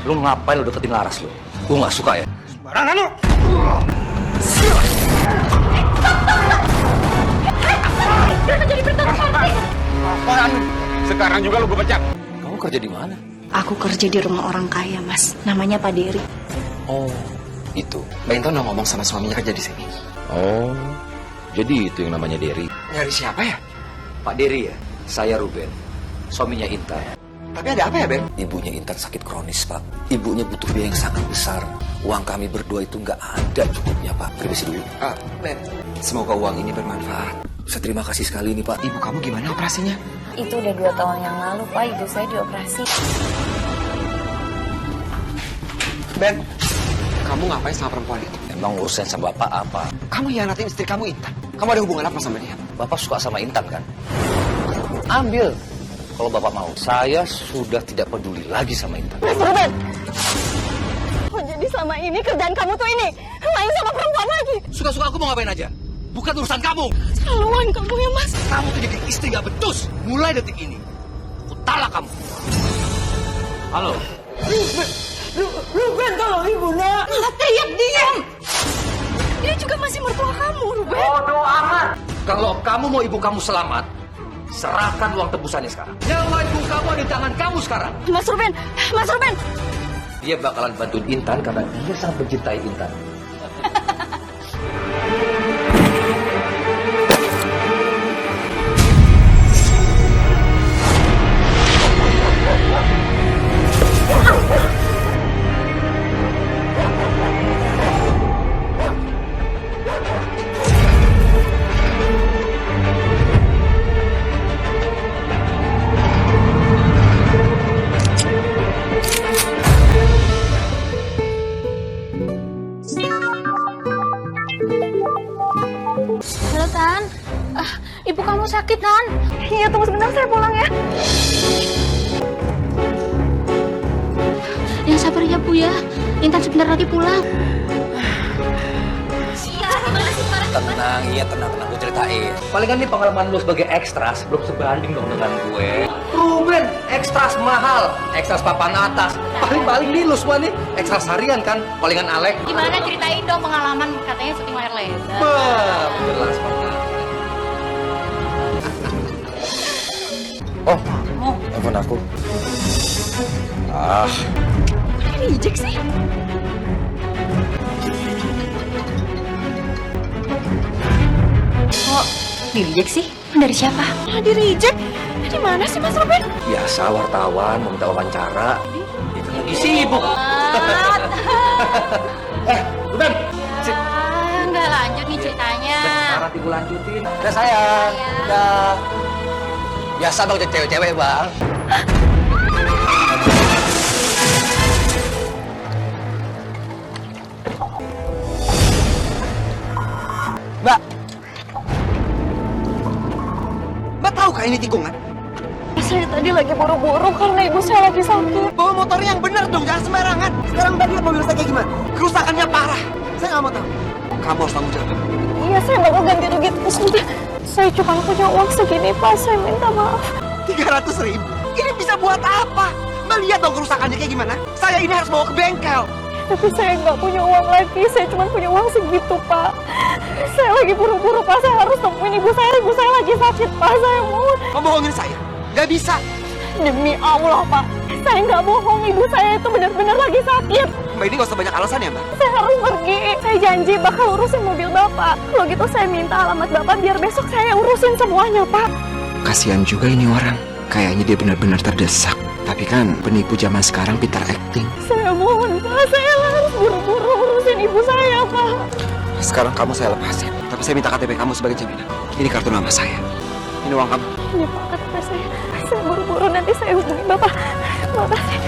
Lu ngapain lu deketin Laras lu? Gua nggak suka ya. Sembarangan lu. Kenapa jadi bertarung politik? Apaan? Sekarang juga lu gue pecat. Kamu kerja di mana? Aku kerja di rumah orang kaya, Mas. Namanya Pak Dery. Oh, itu. Mbak Intan udah ngomong sama suaminya kerja di sini. Oh, jadi itu yang namanya Dery. Nyari siapa ya? Pak Dery ya? Saya Ruben, suaminya Intan. Tapi ada apa ya, Ben? Ibunya Intan sakit kronis, Pak. Ibunya butuh biaya yang sangat besar. Uang kami berdua itu nggak ada cukupnya, Pak. Permisi dulu. Ben, semoga uang ini bermanfaat. Saya terima kasih sekali nih, Pak. Ibu kamu gimana operasinya? Itu udah 2 tahun yang lalu, Pak. Ibu saya dioperasi. Ben, kamu ngapain sama perempuan itu? Emang urusan sama Bapak apa? Kamu hianatin istri kamu Intan. Kamu ada hubungan apa sama dia? Bapak suka sama Intan kan? Ambil. Kalau Bapak mau. Saya sudah tidak peduli lagi sama Intan. Mas Ruben! Oh, jadi selama ini kerjaan kamu tuh ini. Main sama perempuan lagi. Suka-suka aku mau ngapain aja. Bukan urusan kamu. Keluan kamu ya, Mas. Kamu tuh jadi istri gak becus. Mulai detik ini. Aku talak kamu. Halo. Ruben, tolong ibu, nak. Teriak, diam. Dia juga masih mertua kamu, Ruben. Bodoh amat. Kalau kamu mau ibu kamu selamat, serahkan uang tebusannya sekarang. Nyawa ibu kamu ada di tangan kamu sekarang. Mas Ruben, Mas Ruben. Dia bakalan bantuin Intan karena dia sangat mencintai Intan. Halo, Tan. Ibu kamu sakit, Tan? Iya, tunggu sebentar, saya pulang ya. Yang sabar ya, Bu ya. Intan sebentar lagi pulang. Gimana sih, Farah? Tenang, iya tenang, gue ceritain. Palingan nih pengalaman lu sebagai ekstras belum sebanding dong dengan gue. Ruben, ekstras mahal, ekstras papan atas. Paling-paling nih lu semua nih, ekstras harian kan. Palingan Alek. Gimana ceritain dong pengalaman katanya syuting layar lebar. Bah, jelas banget. Oh, telepon aku. Kok di reject sih? Kok di reject sih? Dari siapa? Di reject? Di mana sih, Mas Ruben? Biasa wartawan mau minta wawancara. Itu lagi sibuk. Ruben. Nggak lanjut nih ceritanya. Nanti gue lanjutin. Udah sayang. Udah. Biasa bang jadi cewek-cewek bang. Mbak! Mbak tahu kah ini tikungan? Saya tadi lagi buru-buru karena ibu saya lagi sakit. Bawa motor yang benar dong, jangan sembarangan. Sekarang Mbak lihat mobil saya kayak gimana? Kerusakannya parah. Saya nggak mau tahu. Kamu harus tanggung jawab. Iya, saya bakal ganti rugi terus nanti. Saya cuma punya uang segini, Pak. Saya minta maaf. 300.000? Ini bisa buat apa? Mbak lihat dong kerusakannya kayak gimana? Saya ini harus bawa ke bengkel. Tapi saya nggak punya uang lagi. Saya cuma punya uang segitu, Pak. Saya lagi buru-buru, Pak. Saya harus temuin ibu saya. Ibu saya lagi sakit, Pak. Saya mohon. Membohongin saya? Gak bisa. Demi Allah, Pak. Saya nggak bohong. Ibu saya itu benar-benar lagi sakit. Mbak ini gak usah banyak alasan ya, Mbak? Saya harus pergi. Saya janji bakal urusin mobil Bapak. Kalau gitu saya minta alamat Bapak biar besok saya urusin semuanya, Pak. Kasihan juga ini orang. Kayaknya dia benar-benar terdesak. Tapi kan penipu zaman sekarang pintar acting. Saya mohon, Pak. Saya harus buru-buru urusin ibu saya, Pak. Sekarang kamu saya lepasin. Tapi saya minta KTP kamu sebagai jaminan. Ini kartu nama saya. Ini uang kamu. Ini Pak KTP saya. Saya buru-buru nanti saya hubungi Bapak. Terima kasih.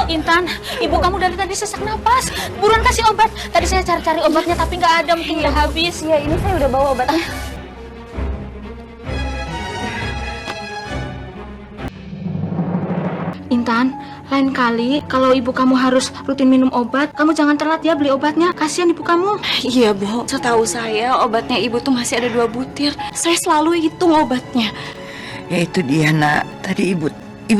Intan, ibu kamu dari tadi sesak napas. Buruan kasih obat. Tadi saya cari-cari obatnya tapi nggak ada, mungkin udah habis. Iya, ini saya udah bawa obatnya. Intan, lain kali kalau ibu kamu harus rutin minum obat, kamu jangan telat ya beli obatnya. Kasihan ibu kamu. Iya, Bu. Setahu saya obatnya ibu tuh masih ada 2 butir. Saya selalu hitung obatnya. Ya itu dia, Nak. Tadi ibu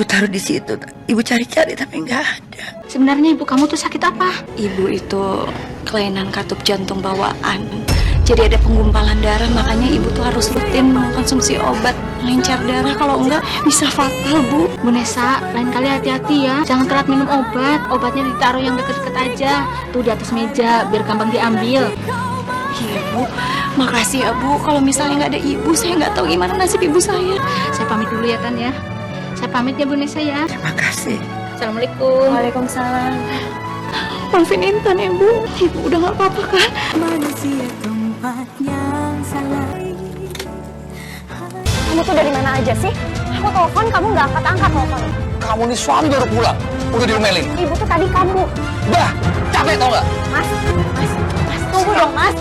taruh di situ. Ibu cari-cari tapi nggak ada. Sebenarnya ibu kamu tuh sakit apa? Ibu itu kelainan katup jantung bawaan. Jadi ada penggumpalan darah, makanya ibu tuh harus rutin mengkonsumsi obat lancar darah, kalau enggak bisa fatal, Bu. Bu Nesa, lain kali hati-hati ya. Jangan telat minum obat. Obatnya ditaruh yang deket-deket aja. Tuh di atas meja, biar gampang diambil. Iya, Bu. Makasih ya, Bu. Kalau misalnya nggak ada ibu, saya nggak tahu gimana nasib ibu saya. Saya pamit dulu ya, Tan ya. Saya pamit ya, Bu Nesa ya. Terima kasih. Assalamualaikum. Waalaikumsalam. Maafin Intan ya, Bu. Ibu udah nggak apa-apa kan? Kamu tuh dari mana aja sih? Aku telepon, kamu nggak angkat telepon. Kamu nih suami baru pulang, udah diomelin. Ibu tuh tadi kamu. Bah, capek tau nggak? Mas, tunggu dong, Mas.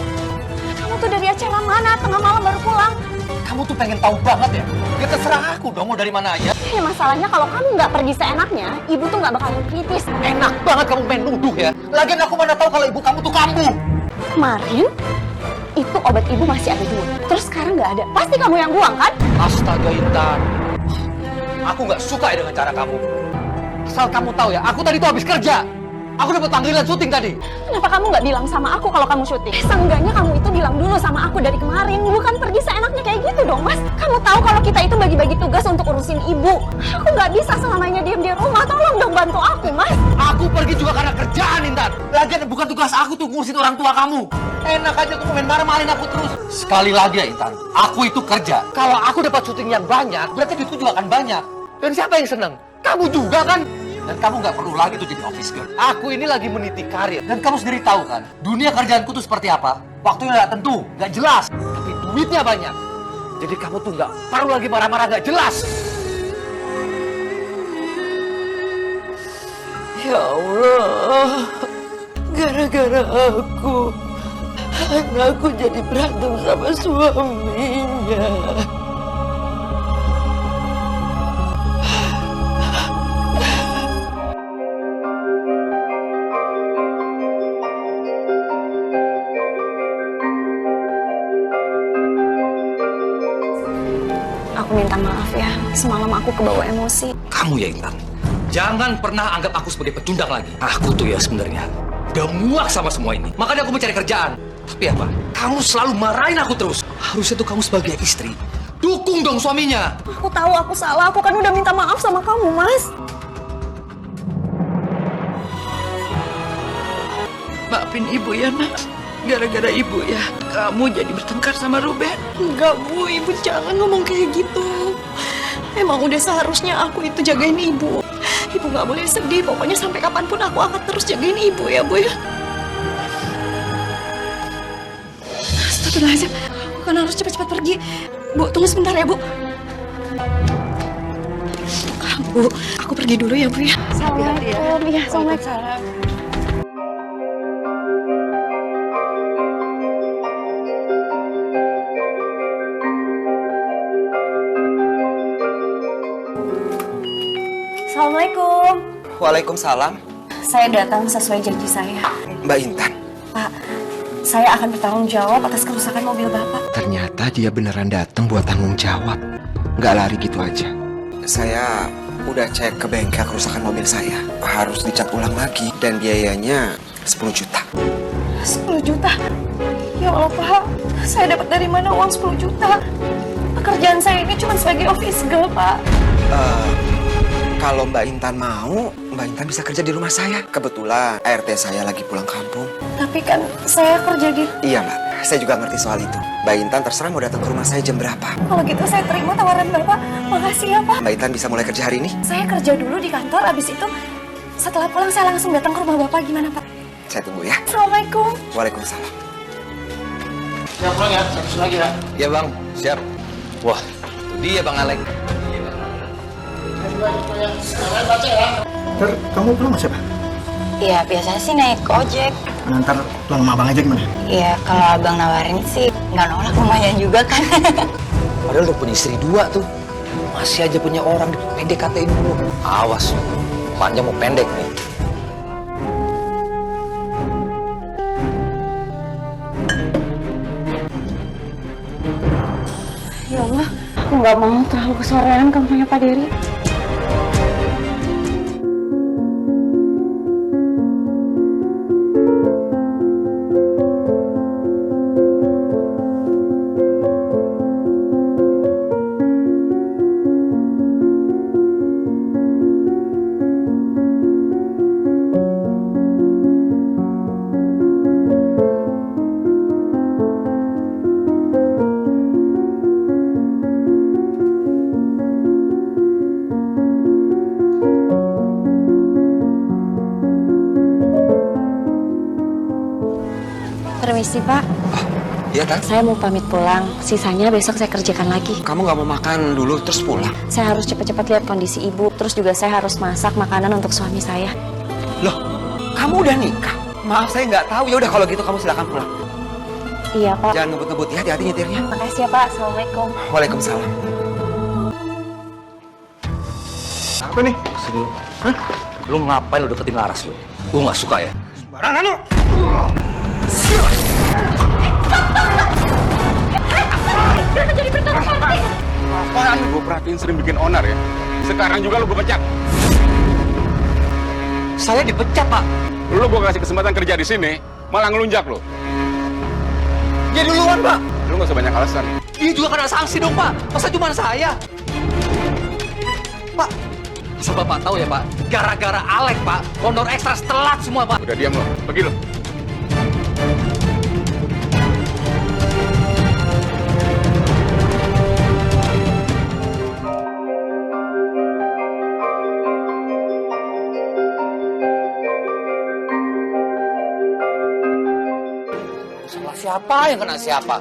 Kamu tuh dari acara mana? Tengah malam baru pulang. Kamu tuh pengen tahu banget ya? Ya terserah aku dong, mau dari mana aja. Ya masalahnya kalau kamu nggak pergi seenaknya, ibu tuh nggak bakal kritis. Enak banget kamu main nuduh ya. Lagian aku mana tahu kalau ibu kamu tuh kambuh. Kemarin, itu obat ibu masih ada 2. Terus sekarang nggak ada. Pasti kamu yang buang, kan? Astaga Intan, aku nggak suka ya dengan cara kamu. Asal kamu tahu ya, aku tadi tuh habis kerja. Aku dapat panggilan syuting tadi. Kenapa kamu nggak bilang sama aku kalau kamu syuting? Seenggaknya kamu itu bilang dulu sama aku dari kemarin. Bukan pergi seenaknya kayak gitu dong, Mas. Kamu tahu kalau kita itu bagi-bagi tugas untuk urusin ibu. Aku nggak bisa selamanya diam di rumah. Tolong dong bantu aku, Mas. Aku pergi juga karena kerjaan Intan. Lagian bukan tugas aku tuh ngurusin orang tua kamu. Enak aja kamu main marah-marahin aku terus. Sekali lagi ya Intan, aku itu kerja. Kalau aku dapat syuting yang banyak, berarti duitku juga akan banyak. Dan siapa yang seneng? Kamu juga kan? Dan kamu nggak perlu lagi tuh jadi office girl. Aku ini lagi meniti karir. Dan kamu sendiri tahu kan, dunia kerjaanku tuh seperti apa? Waktunya nggak tentu, nggak jelas. Tapi duitnya banyak. Jadi kamu tuh nggak perlu lagi marah-marah nggak jelas. Ya Allah, gara-gara aku, anakku jadi berantem sama suaminya. Aku minta maaf ya. Semalam aku kebawa emosi. Kamu ya Intan, jangan pernah anggap aku sebagai pecundang lagi. Aku tuh ya sebenarnya udah muak sama semua ini. Makanya aku mencari kerjaan. Tapi apa? Kamu selalu marahin aku terus. Harusnya tuh kamu sebagai istri dukung dong suaminya. Aku tahu aku salah. Aku kan udah minta maaf sama kamu, Mas. Maafin ibu ya, Nak. Gara-gara ibu ya, kamu jadi bertengkar sama Ruben. Enggak, Bu. Ibu jangan ngomong kayak gitu. Emang udah seharusnya aku itu jagain ibu. Ibu nggak boleh sedih. Pokoknya sampai kapanpun aku akan terus jagain ibu ya, Bu ya. Astagfirullahaladzim. Aku kan harus cepat-cepat pergi. Bu, tunggu sebentar ya, Bu. Bu, aku pergi dulu ya, Bu ya. Assalamualaikum. Iya, assalamualaikum. Assalamualaikum. Waalaikumsalam. Saya datang sesuai janji saya. Mbak Intan. Pak, saya akan bertanggung jawab atas kerusakan mobil Bapak. Ternyata dia beneran datang buat tanggung jawab. Nggak lari gitu aja. Saya udah cek ke bengkel kerusakan mobil saya. Harus dicat ulang lagi. Dan biayanya 10 juta. 10 juta? Ya Allah, Pak. Saya dapat dari mana uang 10 juta? Pekerjaan saya ini cuma sebagai office girl, Pak. Kalau Mbak Intan mau, Mbak Intan bisa kerja di rumah saya. Kebetulan ART saya lagi pulang kampung. Tapi kan saya kerja di... Iya Mbak, saya juga ngerti soal itu. Mbak Intan terserah mau datang ke rumah saya jam berapa. Kalau gitu saya terima tawaran Bapak. Makasih ya, Pak. Mbak Intan bisa mulai kerja hari ini? Saya kerja dulu di kantor, abis itu setelah pulang saya langsung datang ke rumah Bapak. Gimana, Pak? Saya tunggu ya. Assalamualaikum. Waalaikumsalam. Siap pulang ya, satu lagi ya. Iya bang, siap. Wah, itu dia Bang Alek. Ntar kamu pulang sama siapa? Iya, biasanya sih naik ojek. Ntar pulang sama abang aja gimana? Iya, kalau abang nawarin sih nggak nolak, lumayan juga kan. Padahal udah punya istri 2 tuh. Masih aja punya orang di PDKT-in dulu. Awas. panjang mau pendek nih. Ya Allah, aku nggak mau terlalu kesorean kampanye Pak Dery. Permisi Pak, Iya kan? saya mau pamit pulang. Sisanya besok saya kerjakan lagi. Kamu nggak mau makan dulu terus pulang? Saya harus cepat-cepat lihat kondisi ibu. Terus juga saya harus masak makanan untuk suami saya. Loh, kamu udah nikah? Maaf saya nggak tahu. Ya udah kalau gitu kamu silakan pulang. Iya Pak. Jangan ngebut-ngebut ya, hati-hati nyetirnya. Makasih ya Pak. Assalamualaikum. Waalaikumsalam. Apa nih? Hah? Lu ngapain lu deketin Laras lu? Gue nggak suka ya. Sembarangan lu! Apaan? Gue perhatiin sering bikin onar ya. Sekarang juga lu gue pecat. Saya dipecat, Pak. Lu gue kasih kesempatan kerja di sini, malah ngelunjak lu. Dia duluan, Pak. Lu gak usah banyak alasan. Dia juga kena sanksi dong, Pak. Masa cuma saya? Pak, asal Bapak tahu ya, Pak. Gara-gara Alek, Pak. Honor ekstra telat semua, Pak. Udah diam lu, pergi lu. Salah siapa yang kena siapa?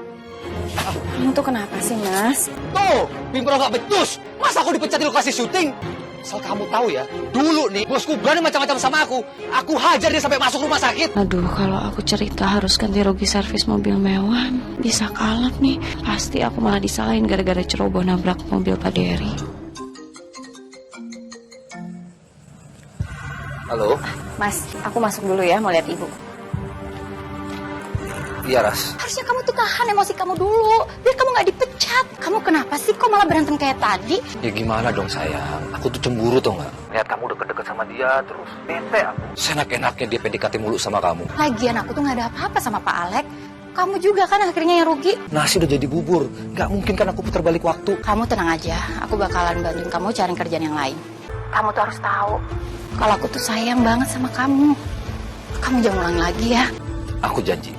Kamu tuh kenapa sih Mas? Tuh, Pimpro gak becus. Masa aku dipecat di lokasi syuting? Asal kamu tahu ya, dulu nih bosku berani macam-macam sama aku. Aku hajar dia sampai masuk rumah sakit. Aduh, kalau aku cerita harus ganti rugi servis mobil mewah, bisa kalap nih. Pasti aku malah disalahin gara-gara ceroboh nabrak mobil Pak Dery. Halo? Mas, aku masuk dulu ya, mau lihat ibu. Iya, Ras. Harusnya kamu tuh tahan emosi kamu dulu, biar kamu nggak dipecat. Kamu kenapa sih kok malah berantem kayak tadi? Ya gimana dong sayang, aku tuh cemburu tau gak? Lihat kamu deket-deket sama dia terus bete aku. Senak-enaknya dia PDKT mulu sama kamu. Lagian aku tuh nggak ada apa-apa sama Pak Alek. Kamu juga kan akhirnya yang rugi. Nasi udah jadi bubur, gak mungkin kan aku putar balik waktu. Kamu tenang aja, aku bakalan bantuin kamu cari kerjaan yang lain. Kamu tuh harus tahu, kalau aku tuh sayang banget sama kamu. Kamu jangan ulang lagi ya. Aku janji.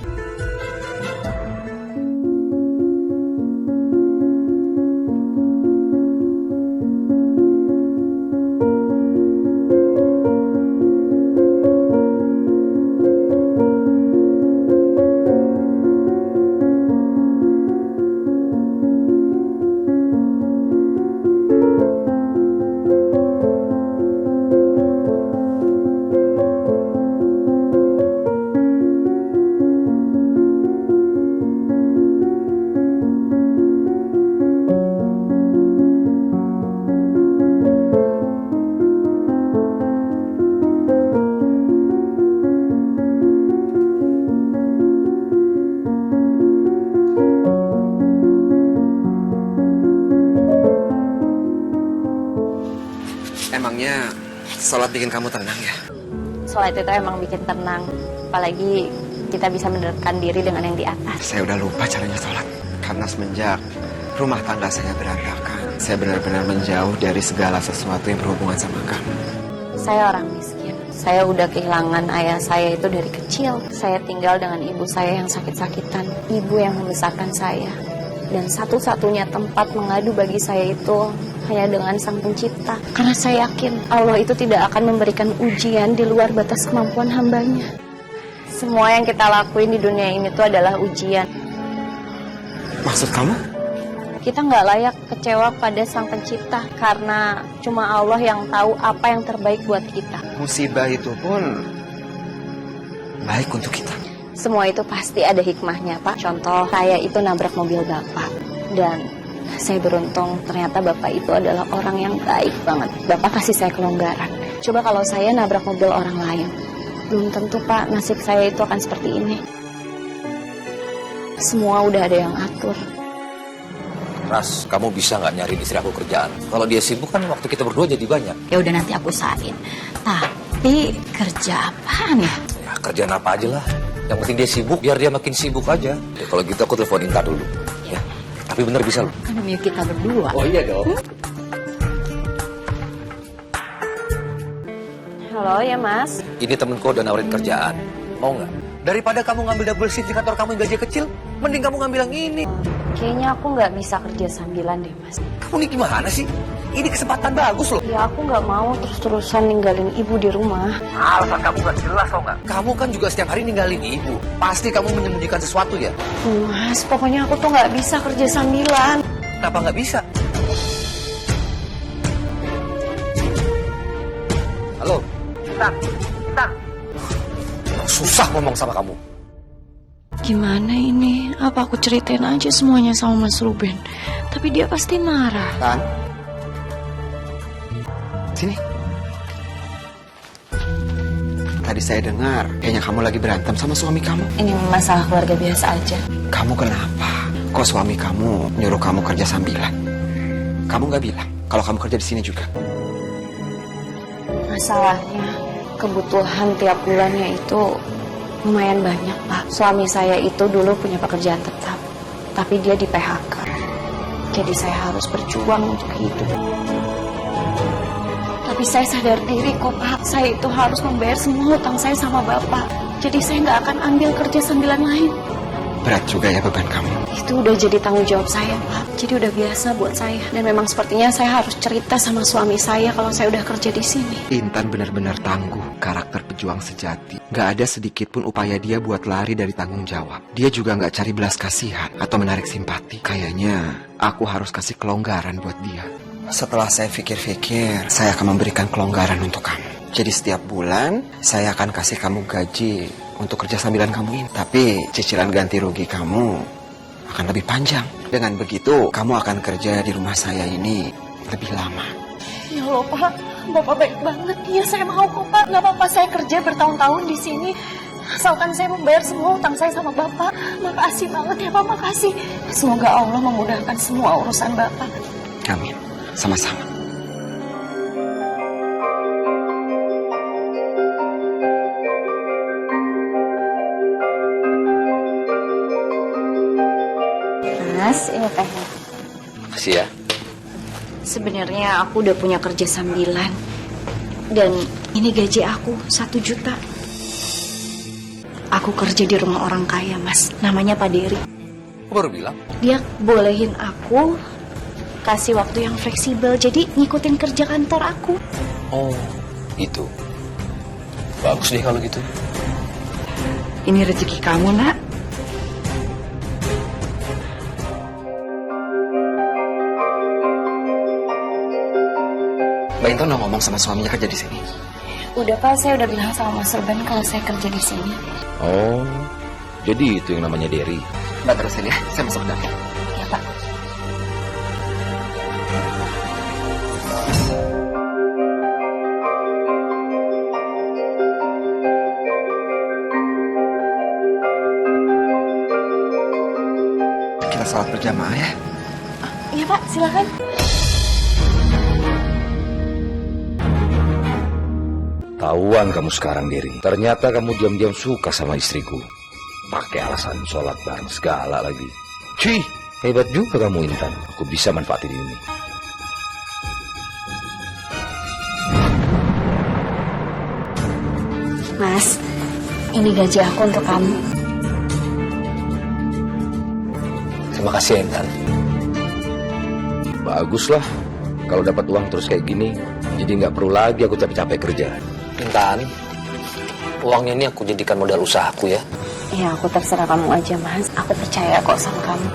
Emangnya sholat bikin kamu tenang ya? Sholat itu emang bikin tenang, apalagi kita bisa mendekatkan diri dengan yang di atas. Saya udah lupa caranya sholat. Karena semenjak rumah tangga saya berantakan, saya benar-benar menjauh dari segala sesuatu yang berhubungan sama kamu. Saya orang miskin. Saya udah kehilangan ayah saya itu dari kecil. Saya tinggal dengan ibu saya yang sakit-sakitan. Ibu yang membesarkan saya. Dan satu-satunya tempat mengadu bagi saya itu hanya dengan Sang Pencipta. Karena saya yakin Allah itu tidak akan memberikan ujian di luar batas kemampuan hambanya. Semua yang kita lakuin di dunia ini tuh adalah ujian. Maksud kamu? Kita nggak layak kecewa pada Sang Pencipta karena cuma Allah yang tahu apa yang terbaik buat kita. Musibah itu pun baik untuk kita. Semua itu pasti ada hikmahnya, Pak. Contoh, saya itu nabrak mobil Bapak. Dan saya beruntung ternyata Bapak itu adalah orang yang baik banget. Bapak kasih saya kelonggaran. Coba kalau saya nabrak mobil orang lain. Belum tentu, Pak, nasib saya itu akan seperti ini. Semua udah ada yang atur. Ras, kamu bisa nggak nyari istri aku kerjaan? Kalau dia sibuk kan waktu kita berdua jadi banyak. Ya udah nanti aku usahain. Tapi kerja apaan ya? Ya, kerjaan apa aja lah. Yang penting dia sibuk, biar dia makin sibuk aja. Ya, kalau gitu aku telepon Inta dulu. Ya, tapi bener bisa loh. Kan demi kita berdua. Oh iya dong. Halo, ya Mas? Ini temenku udah nawarin kerjaan. Mau nggak? Daripada kamu ngambil double shift di kantor kamu yang gaji kecil, mending kamu ngambil yang ini. Kayaknya aku nggak bisa kerja sambilan deh, Mas. Kamu nih gimana sih? Ini kesempatan bagus loh. Ya aku nggak mau terus-terusan ninggalin ibu di rumah. Alasan kamu nggak jelas tau nggak? Kamu kan juga setiap hari ninggalin ibu. Pasti kamu menyembunyikan sesuatu ya? Mas, pokoknya aku tuh nggak bisa kerja sambilan. Kenapa nggak bisa? Halo? Intan. Susah ngomong sama kamu. Gimana ini? Apa aku ceritain aja semuanya sama Mas Ruben? Tapi dia pasti marah. Tan, sini. Tadi saya dengar, kayaknya kamu lagi berantem sama suami kamu. Ini masalah keluarga biasa aja. Kamu kenapa? Kok suami kamu nyuruh kamu kerja sambilan? Kamu nggak bilang kalau kamu kerja di sini juga? Masalahnya, kebutuhan tiap bulannya itu lumayan banyak, Pak. Suami saya itu dulu punya pekerjaan tetap, tapi dia di PHK. Jadi saya harus berjuang untuk hidup. Tapi saya sadar diri kok, Pak. Saya itu harus membayar semua hutang saya sama Bapak. Jadi saya nggak akan ambil kerja sambilan lain. Berat juga ya beban kamu. Itu udah jadi tanggung jawab saya, Pak. Jadi udah biasa buat saya. Dan memang sepertinya saya harus cerita sama suami saya kalau saya udah kerja di sini. Intan benar-benar tangguh, karakter pejuang sejati. Gak ada sedikit pun upaya dia buat lari dari tanggung jawab. Dia juga gak cari belas kasihan atau menarik simpati. Kayaknya aku harus kasih kelonggaran buat dia. Setelah saya pikir-pikir, saya akan memberikan kelonggaran untuk kamu. Jadi setiap bulan, saya akan kasih kamu gaji untuk kerja sambilan kamu ini. Tapi cicilan ganti rugi kamu akan lebih panjang. Dengan begitu, kamu akan kerja di rumah saya ini lebih lama. Ya Allah, Pak. Bapak baik banget. Iya, saya mau kok, Pak. Gak apa-apa saya kerja bertahun-tahun di sini. Asalkan saya membayar semua utang saya sama Bapak. Makasih banget ya, Pak. Makasih. Semoga Allah memudahkan semua urusan Bapak. Amin. Sama-sama. Mas, ini tehnya. Makasih ya. Sebenarnya aku udah punya kerja sambilan. Dan ini gaji aku 1 juta. Aku kerja di rumah orang kaya, Mas. Namanya Pak Dery. Aku baru bilang. Dia bolehin aku kasih waktu yang fleksibel. Jadi ngikutin kerja kantor aku. Oh, gitu. Bagus deh kalau gitu. Ini rezeki kamu, Nak. Mbak Intan udah ngomong sama suaminya kerja di sini. Udah, Pak. Saya udah bilang sama Mas Ruben kalau saya kerja di sini. Oh, jadi itu yang namanya Dery. Mbak terusin ya, saya masuk ke dalam. Ya, Pak. Kita sholat berjamaah ya. Iya, Pak. Silakan. Tahuan kamu sekarang, Dery. Ternyata kamu diam-diam suka sama istriku. Pakai alasan sholat bareng segala lagi. Cih, hebat juga kamu, Intan. Aku bisa manfaatin ini. Mas, ini gaji aku untuk kamu. Terima kasih, Intan. Baguslah. Kalau dapat uang terus kayak gini, jadi nggak perlu lagi aku capek-capek kerja. Intan, uangnya ini aku jadikan modal usahaku ya. Ya, aku terserah kamu aja, Mas. Aku percaya kok sama kamu.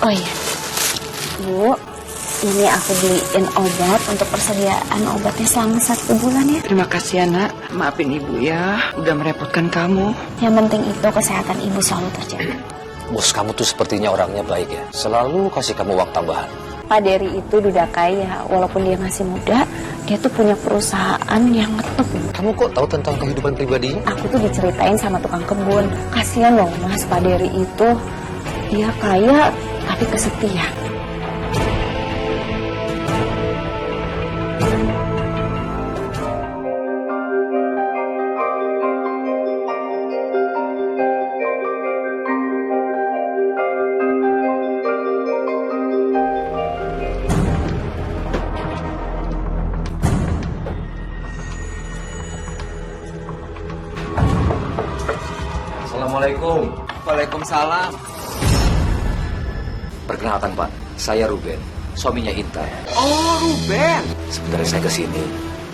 Oh iya, Bu, ini aku beliin obat untuk persediaan obatnya selama 1 bulan ya. Terima kasih ya, Nak. Maafin Ibu ya, udah merepotkan kamu. Yang penting itu kesehatan Ibu selalu terjaga. Bos kamu tuh sepertinya orangnya baik ya. Selalu kasih kamu uang tambahan. Pak Dery itu udah kaya, walaupun dia masih muda, dia tuh punya perusahaan yang ngetop. Kamu kok tahu tentang kehidupan pribadinya? Aku tuh diceritain sama tukang kebun. Kasian dong Mas, Pak Dery itu dia kaya tapi kesepian. Assalamualaikum. Waalaikumsalam. Perkenalkan Pak, saya Ruben, suaminya Intan. Oh, Ruben. Sebenarnya saya kesini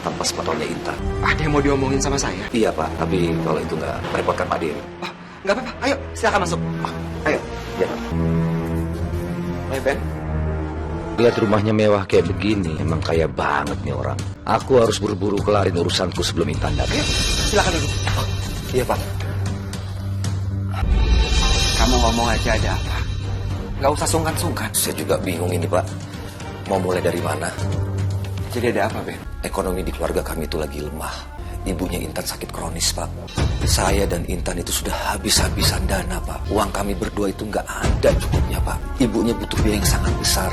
tanpa sepatutnya Intan. Ada yang mau diomongin sama saya? Iya Pak, tapi kalau itu nggak merepotkan Pak Dery. Oh, nggak apa-apa. Ayo, silakan masuk. Ayo. Ya. Ayo, Ben. Lihat rumahnya mewah kayak begini, emang kaya banget nih orang. Aku harus buru-buru kelarin urusanku sebelum Intan datang. Ayo, silakan duduk. Iya Pak. Kamu ngomong aja ada apa? Nggak usah sungkan-sungkan. Saya juga bingung ini Pak. Mau mulai dari mana? Jadi ada apa, Ben? Ekonomi di keluarga kami itu lagi lemah. Ibunya Intan sakit kronis, Pak. Saya dan Intan itu sudah habis-habisan dana, Pak. Uang kami berdua itu nggak ada cukupnya, Pak. Ibunya butuh biaya yang sangat besar.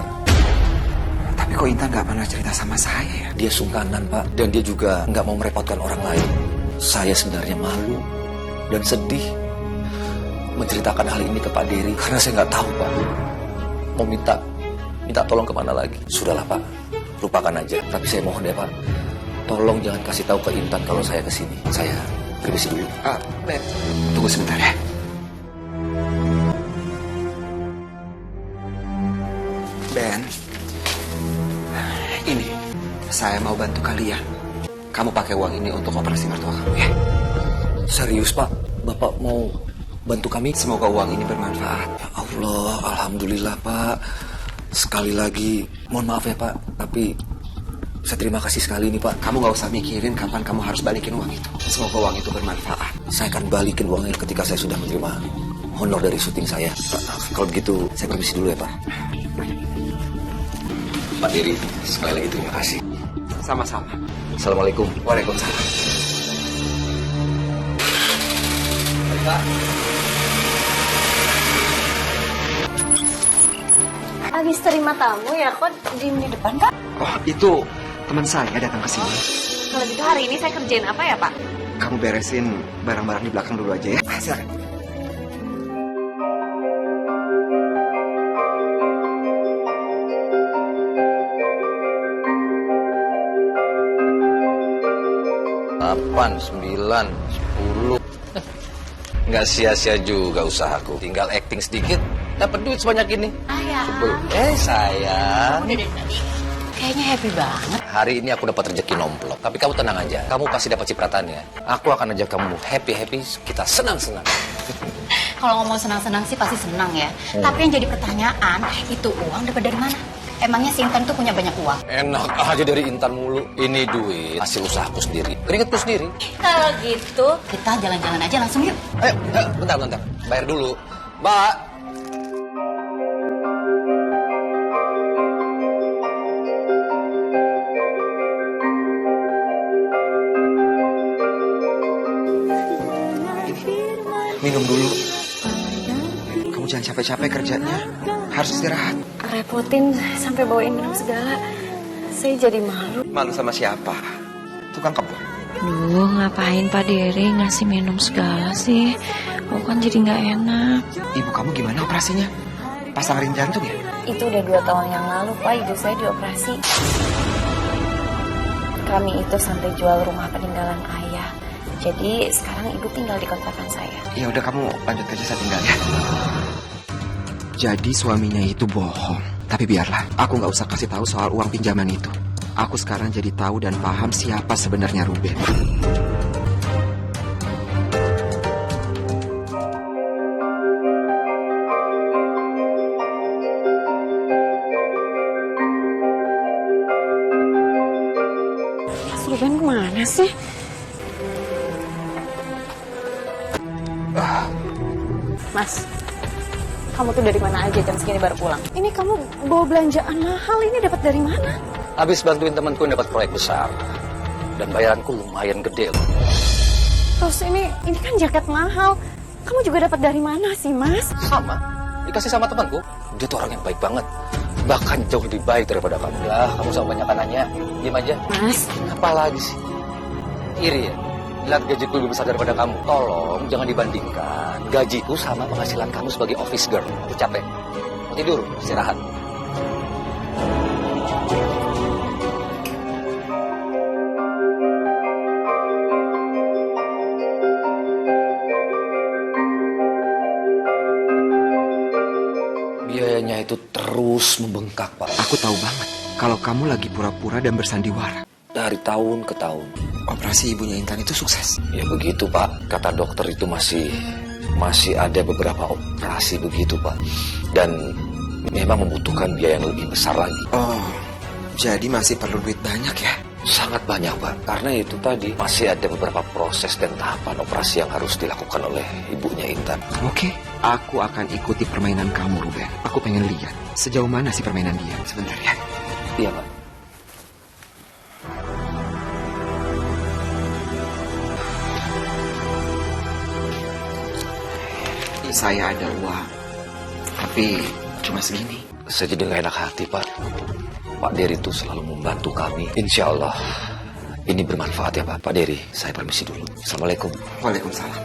Tapi kok Intan nggak pernah cerita sama saya ya? Dia sungkanan, Pak. Dan dia juga nggak mau merepotkan orang lain. Saya sebenarnya malu dan sedih menceritakan hal ini ke Pak Dery. Karena saya nggak tahu, Pak. Mau minta tolong kemana lagi. Sudahlah, Pak. Lupakan aja. Tapi saya mohon ya, Pak. Tolong jangan kasih tahu ke Intan kalau saya kesini. Saya permisi dulu. Ben, tunggu sebentar ya. Ben, ini saya mau bantu kalian. Kamu pakai uang ini untuk operasi mertua kamu ya. Serius, Pak? Bapak mau bantu kami? Semoga uang ini bermanfaat. Ya Allah, alhamdulillah, Pak. Sekali lagi, mohon maaf ya, Pak. Tapi saya terima kasih sekali nih, Pak. Kamu nggak usah mikirin kapan kamu harus balikin uang itu. Semoga uang itu bermanfaat. Saya akan balikin uangnya ketika saya sudah menerima honor dari syuting saya. Kalau begitu, saya permisi dulu ya, Pak. Pak Dery, sekali lagi terima kasih. Sama-sama. Assalamualaikum. Waalaikumsalam. Pak. Habis terima tamu ya, kok diem di depan, Kak? Oh, itu teman saya datang ke sini. Kalau gitu hari ini saya kerjain apa ya, Pak? Kamu beresin barang-barang di belakang dulu aja ya. Silakan. Delapan, 9, 10. Nggak sia-sia juga usahaku. Tinggal acting sedikit, dapat duit sebanyak ini. Ayah. Sayang. Udah dari tadi. Kayaknya happy banget. Hari ini aku dapat rezeki nomplok. Tapi kamu tenang aja. Kamu pasti dapat cipratannya. Aku akan ajak kamu happy-happy. Kita senang-senang. Kalau ngomong senang-senang sih pasti senang ya. Tapi yang jadi pertanyaan, itu uang dapat dari mana? Emangnya si Intan tuh punya banyak uang? Enak aja dari Intan mulu. Ini duit hasil usahaku sendiri. Keringetku sendiri. Kalau gitu, kita jalan-jalan aja langsung yuk. Ayo, bentar. Bayar dulu. Mbak. Minum dulu. Kamu jangan capek-capek kerjanya. Harus istirahat. Repotin sampai bawain minum segala. Saya jadi malu. Malu sama siapa? Tukang kebun. Duh, ngapain Pak Dery ngasih minum segala sih? Aku kan jadi nggak enak. Ibu kamu gimana operasinya? Pasang ring jantung ya? Itu udah 2 tahun yang lalu, Pak. Ibu saya dioperasi. Kami itu sampai jual rumah peninggalan ayah. Jadi sekarang ibu tinggal di kontrakan saya. Ya udah kamu lanjut kerja, saya tinggal ya. Jadi suaminya itu bohong. Tapi biarlah, aku nggak usah kasih tahu soal uang pinjaman itu. Aku sekarang jadi tahu dan paham siapa sebenarnya Ruben. Mas Ruben kemana sih? Mas, Kamu tuh dari mana aja jam segini baru pulang? Ini kamu bawa belanjaan mahal, ini dapat dari mana? Habis bantuin temanku yang dapat proyek besar. Dan bayaranku lumayan gede loh. Terus ini kan jaket mahal. Kamu juga dapat dari mana sih, Mas? Sama, dikasih sama temanku. Dia tuh orang yang baik banget. Bahkan jauh lebih baik daripada kamu. Ya, kamu sama banyak nanya. Diam aja. Mas, Apa lagi sih? Iri ya? Lihat gajiku lebih besar daripada kamu. Tolong jangan dibandingkan gajiku sama penghasilan kamu sebagai office girl. Aku capek. Mau tidur, istirahat. Biayanya itu terus membengkak, Pak. Aku tahu banget kalau kamu lagi pura-pura dan bersandiwara. Dari tahun ke tahun. Operasi ibunya Intan itu sukses. Ya begitu, Pak. Kata dokter itu masih ada beberapa operasi begitu, Pak. Dan memang membutuhkan biaya yang lebih besar lagi. Oh, jadi masih perlu duit banyak ya? Sangat banyak, Pak. Karena itu tadi masih ada beberapa proses dan tahapan operasi yang harus dilakukan oleh ibunya Intan. Oke, aku akan ikuti permainan kamu, Ruben. Aku pengen lihat sejauh mana sih permainan dia. Sebentar ya. Iya, Pak. Saya ada uang, tapi cuma segini. Saya jadi nggak enak hati, Pak. Pak Dery itu selalu membantu kami. Insya Allah ini bermanfaat ya, Pak. Pak Dery, saya permisi dulu. Assalamualaikum. Waalaikumsalam.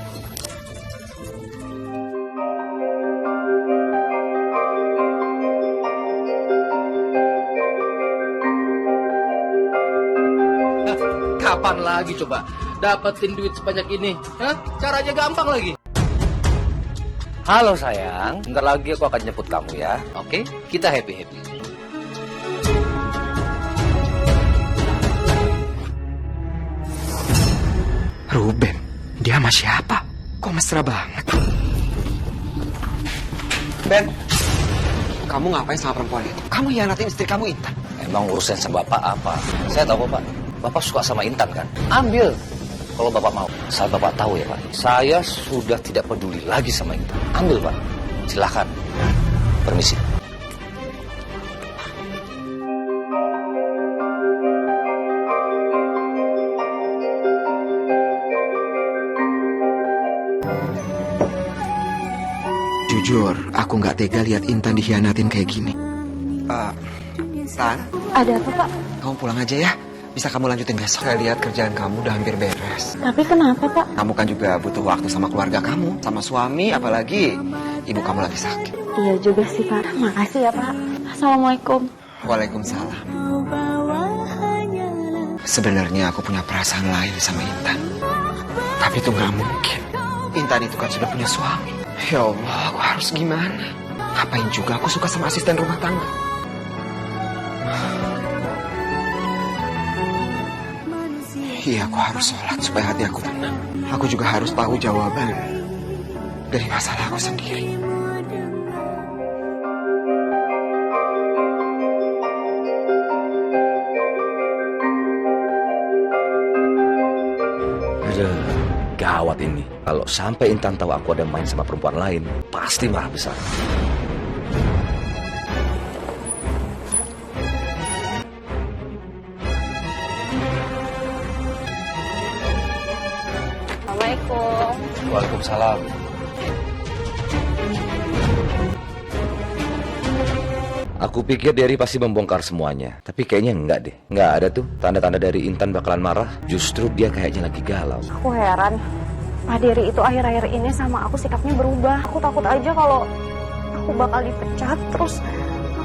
Kapan lagi coba dapetin duit sebanyak ini? Hah? Caranya gampang lagi. Halo sayang, bentar lagi aku akan jemput kamu ya. Oke, kita happy-happy. Ruben, dia sama siapa? Kok mesra banget? Ben, kamu ngapain sama perempuan itu? Kamu hianatin istri kamu Intan. Emang urusan sama Bapak apa? Saya tahu Bapak. Bapak suka sama Intan kan? Ambil. Kalau Bapak mau. Saya Bapak tahu ya Pak. Saya sudah tidak peduli lagi sama Intan. Ambil Pak. Silakan. Permisi. Jujur, aku nggak tega lihat Intan dikhianatin kayak gini. Tan, ada apa, Pak? kamu pulang aja ya. Bisa kamu lanjutin besok. Saya lihat kerjaan kamu udah hampir beres. Tapi kenapa, Pak? Kamu kan juga butuh waktu sama keluarga kamu, sama suami, apalagi ibu kamu lagi sakit. Iya juga sih, Pak. Makasih ya, Pak. Assalamualaikum. Waalaikumsalam. Sebenarnya aku punya perasaan lain sama Intan. Tapi itu nggak mungkin. Intan itu kan sudah punya suami. Ya Allah, aku harus gimana? Ngapain juga aku suka sama asisten rumah tangga? Iya, aku harus sholat supaya hati aku tenang. Aku juga harus tahu jawaban dari masalah aku sendiri. Aduh, gawat ini. Kalau sampai Intan tahu aku ada main sama perempuan lain, pasti marah besar. Assalamualaikum. Waalaikumsalam. Aku pikir Dery pasti membongkar semuanya. Tapi kayaknya enggak deh. Enggak ada tuh tanda-tanda dari Intan bakalan marah. Justru dia kayaknya lagi galau. Aku heran. Pak Dery itu akhir-akhir ini sama aku sikapnya berubah. Aku takut aja kalau aku bakal dipecat. Terus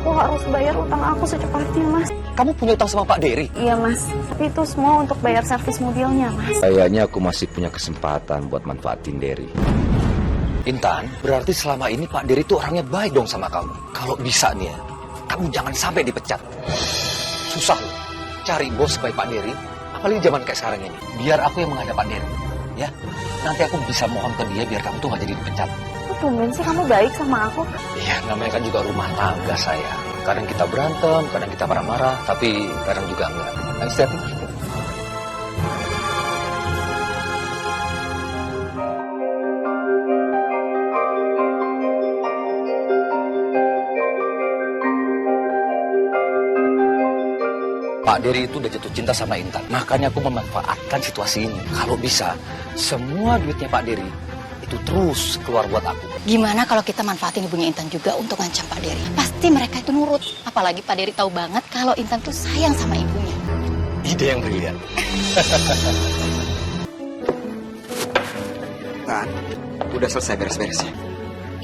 aku harus bayar utang aku secepatnya, Mas. Kamu punya utang sama Pak Dery? Iya, Mas. Tapi itu semua untuk bayar servis mobilnya, Mas. Kayaknya aku masih punya kesempatan buat manfaatin Dery. Intan, berarti selama ini Pak Dery itu orangnya baik dong sama kamu. Kalau bisa nih ya, kamu jangan sampai dipecat. Susah loh cari bos sebaik Pak Dery, apalagi zaman kayak sekarang ini. Biar aku yang menghadap Pak Dery, ya. Nanti aku bisa mohon ke dia biar kamu tuh gak jadi dipecat. Kok tumben sih kamu baik sama aku? Iya, namanya kan juga rumah tangga saya. Kadang kita berantem, kadang kita marah-marah, tapi kadang juga enggak. Nah, istirahat. Pak Dery itu udah jatuh cinta sama Intan. Makanya aku memanfaatkan situasi ini. Kalau bisa, semua duitnya Pak Dery itu terus keluar buat aku. Gimana kalau kita manfaatin ibunya Intan juga untuk ngancam Pak Dery? Pasti mereka itu nurut. Apalagi Pak Dery tahu banget kalau Intan tuh sayang sama ibunya. Ide yang brilian. Tan, udah selesai beres-beresnya.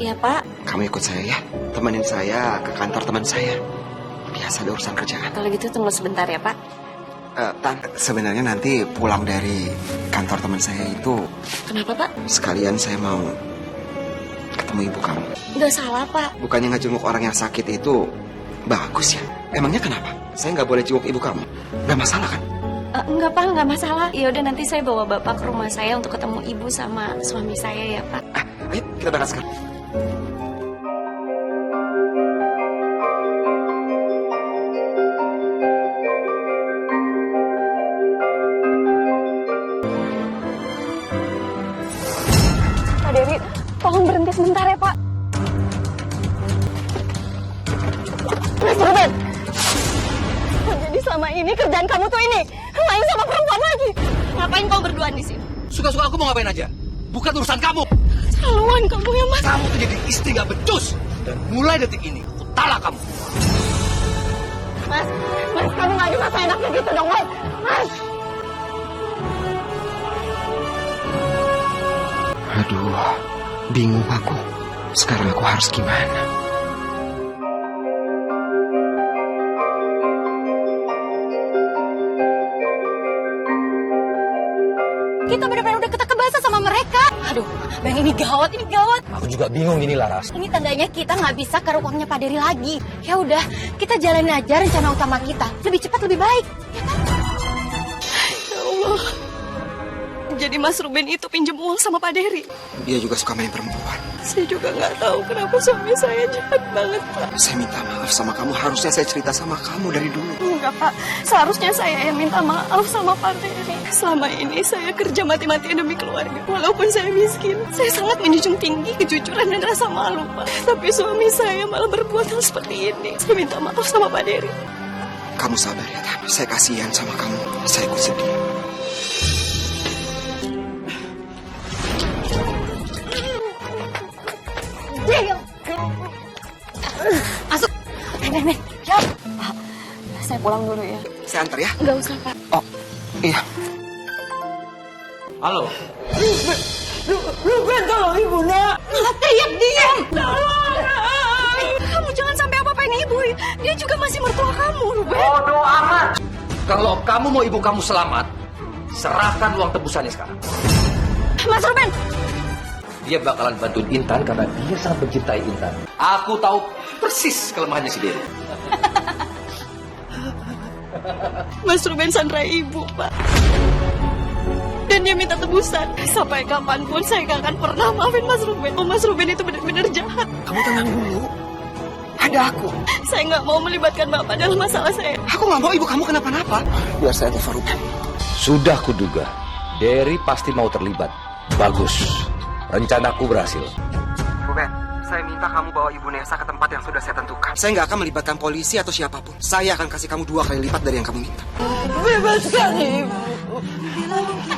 Iya, Pak. Kamu ikut saya ya. Temenin saya ke kantor teman saya. Biasa ada urusan kerjaan. Kalau gitu tunggu sebentar ya, Pak. Tan, sebenarnya nanti pulang dari kantor teman saya itu Kenapa, Pak? sekalian saya mau ketemu ibu kamu. Nggak salah, Pak. Bukannya ngejenguk orang yang sakit itu bagus ya? Emangnya kenapa? Saya nggak boleh jenguk ibu kamu? Nggak masalah kan? Enggak, Pak, nggak masalah. Ya udah nanti saya bawa Bapak ke rumah saya untuk ketemu ibu sama suami saya ya, Pak. Ayo kita berangkat sekarang. Pak Dery, tolong berhenti sebentar ya, Pak. Mas Ruben! Jadi selama ini kerjaan kamu tuh ini, main sama perempuan lagi. Ngapain kau berduaan di sini? Suka-suka aku mau ngapain aja. Bukan urusan kamu. Keterlaluan kamu ya, Mas. Kamu tuh jadi istri gak becus. Dan mulai detik ini, aku talak kamu. Mas, kamu gak bisa seenaknya gitu dong, Mas. Mas! Aduh, bingung aku. Sekarang aku harus gimana? Kita benar-benar udah ketekebasa sama mereka. Aduh, Bang, ini gawat, ini gawat. Aku juga bingung ini, Laras. Ini tandanya kita nggak bisa ke ruangnya Pak Dery lagi. Ya udah, kita jalanin aja rencana utama kita. Lebih cepat, lebih baik. Ya kan? Ya Allah. Jadi Mas Ruben itu pinjam uang sama Pak Dery. Dia juga suka main perempuan. Saya juga nggak tahu kenapa suami saya jahat banget, Pak. Saya minta maaf sama kamu. Harusnya saya cerita sama kamu dari dulu. Enggak, Pak. Seharusnya saya yang minta maaf sama Pak Dery. Selama ini saya kerja mati-matian demi keluarga. Walaupun saya miskin, saya sangat menjunjung tinggi kejujuran dan rasa malu, Pak. Tapi suami saya malah berbuat hal seperti ini. Saya minta maaf sama Pak Dery. Kamu sabar ya, Tan. Saya kasihan sama kamu. Saya ikut sedih. Masuk. Men. Siap. Saya pulang dulu ya. Saya antar ya. Nggak usah, Pak. Oh, iya. Halo. Ruben, tolong ibu, nak. Diam. Kamu jangan sampai apa-apain ibu. Dia juga masih mertua kamu, Ruben. Bodoh amat. Kalau kamu mau ibu kamu selamat, serahkan uang tebusannya sekarang. Mas Ruben. Dia bakalan bantuin Intan karena dia sangat mencintai Intan. Aku tahu persis kelemahannya si Dery. Mas Ruben sandra ibu, Pak. Dan dia minta tebusan. Sampai kapanpun saya gak akan pernah maafin Mas Ruben. Oh, Mas Ruben itu benar-benar jahat. Kamu tenang dulu. Ada aku. Saya nggak mau melibatkan Bapak dalam masalah saya. Aku nggak mau ibu kamu kenapa-napa. Biar saya telepon Ruben. Sudah kuduga, Dery pasti mau terlibat. Bagus, rencanaku berhasil. Ruben, saya minta kamu bawa ibu Nesa ke tempat yang sudah saya tentukan. Saya nggak akan melibatkan polisi atau siapapun. Saya akan kasih kamu 2 kali lipat dari yang kamu minta. Bebaskan ibu.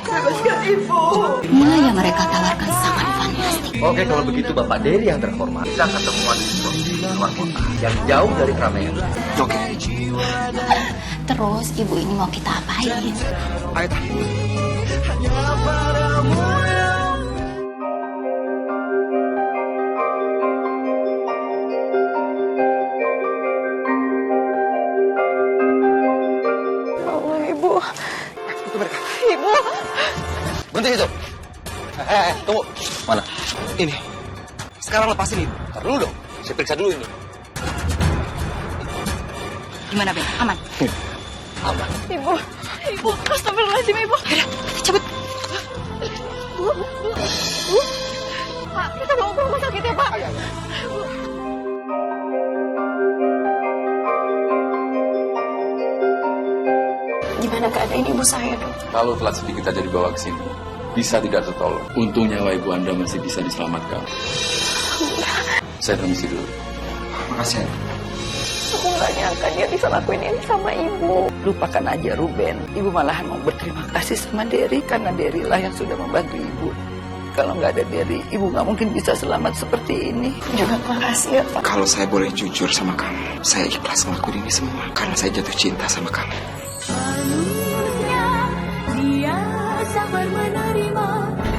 Bebaskan ibu. Nilai yang mereka tawarkan sangat fantastik. Oke, kalau begitu Bapak Dery yang terhormat, kita ketemuan di luar kota yang jauh dari keramaian. Oke. Terus ibu ini mau kita apain? Ayo, Tan. Allah, Ibu. Itu mereka. Ibu. Berhenti situ. Tunggu. Mana? Ini. Sekarang lepasin ibu. Ntar dulu dong. Saya periksa dulu ini. Gimana, Ben? Aman? Aman. Ibu. Ibu. Astagfirullahaladzim, Ibu. Udah, kita cabut. Bu. Pak, kita bawa ke rumah sakit ya, Pak. Gimana keadaan ibu saya, Dok? Kalau telat sedikit aja dibawa ke sini, bisa tidak tertolong. Untung nyawa ibu Anda masih bisa diselamatkan. Saya permisi dulu. Makasih. Aku nggak nyangka dia bisa lakuin ini sama ibu. Lupakan aja Ruben. Ibu malahan mau berterima kasih sama Derry karena Derry lah yang sudah membantu ibu. Kalau nggak ada Derry, ibu nggak mungkin bisa selamat seperti ini. Juga makasih ya Pak. Kalau saya boleh jujur sama kamu, saya ikhlas ngelakuin ini semua karena saya jatuh cinta sama kamu.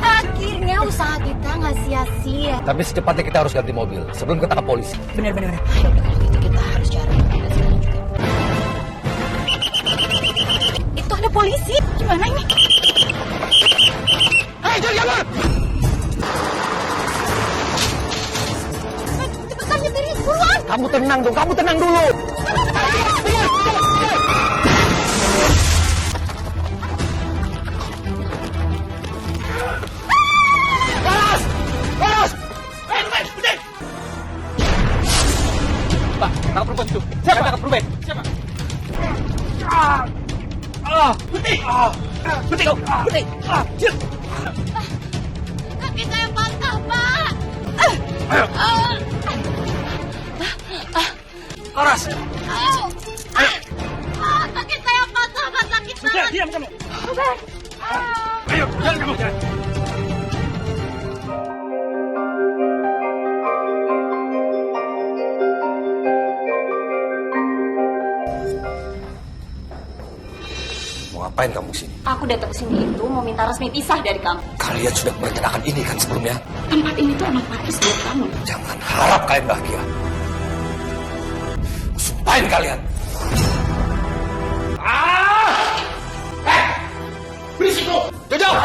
Akhirnya usaha kita nggak sia-sia. Tapi secepatnya kita harus ganti mobil sebelum ketangkap polisi. Bener-bener. Ayo kalau gitu kita harus cari mobil sekarang juga. Itu ada polisi. Gimana ini? Hei, jangan! Cepetan nyetirin buruan. Kamu tenang dong, kamu tenang dulu. Pak, tangkap perempuan itu. Siapa? Tangkap perempuan. Siapa? Putih! Putih! Putih! Kaki saya patah, Pak. Laras! Kaki saya patah, Pak. Sakit banget. Diam kamu. Ayo, jalan kamu. Jalan. Mau ngapain kamu sini? Aku datang ke sini itu mau minta resmi pisah dari kamu. Kalian sudah merencanakan ini kan sebelumnya? Tempat ini tuh emang pantas buat kamu. Jangan harap kalian bahagia. Sumpahin kalian. Berisik lo. Jauh!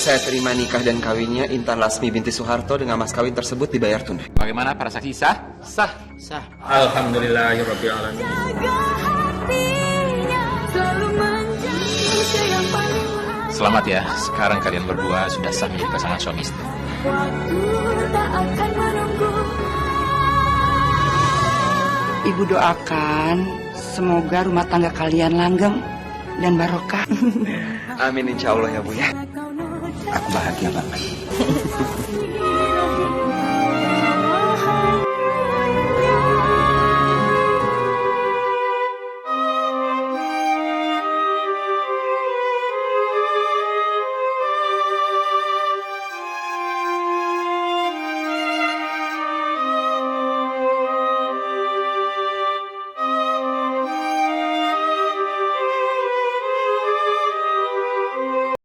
Saya terima nikah dan kawinnya Intan Lasmi binti Soeharto dengan mas kawin tersebut dibayar tunai. Bagaimana para saksi sah? Sah. Sah. Alhamdulillahirrahmanirrahim. Selamat ya, sekarang kalian berdua sudah sah menjadi pasangan suami istri. Ibu doakan semoga rumah tangga kalian langgeng dan barokah. Amin insya Allah ya Bu ya. Aku bahagia banget.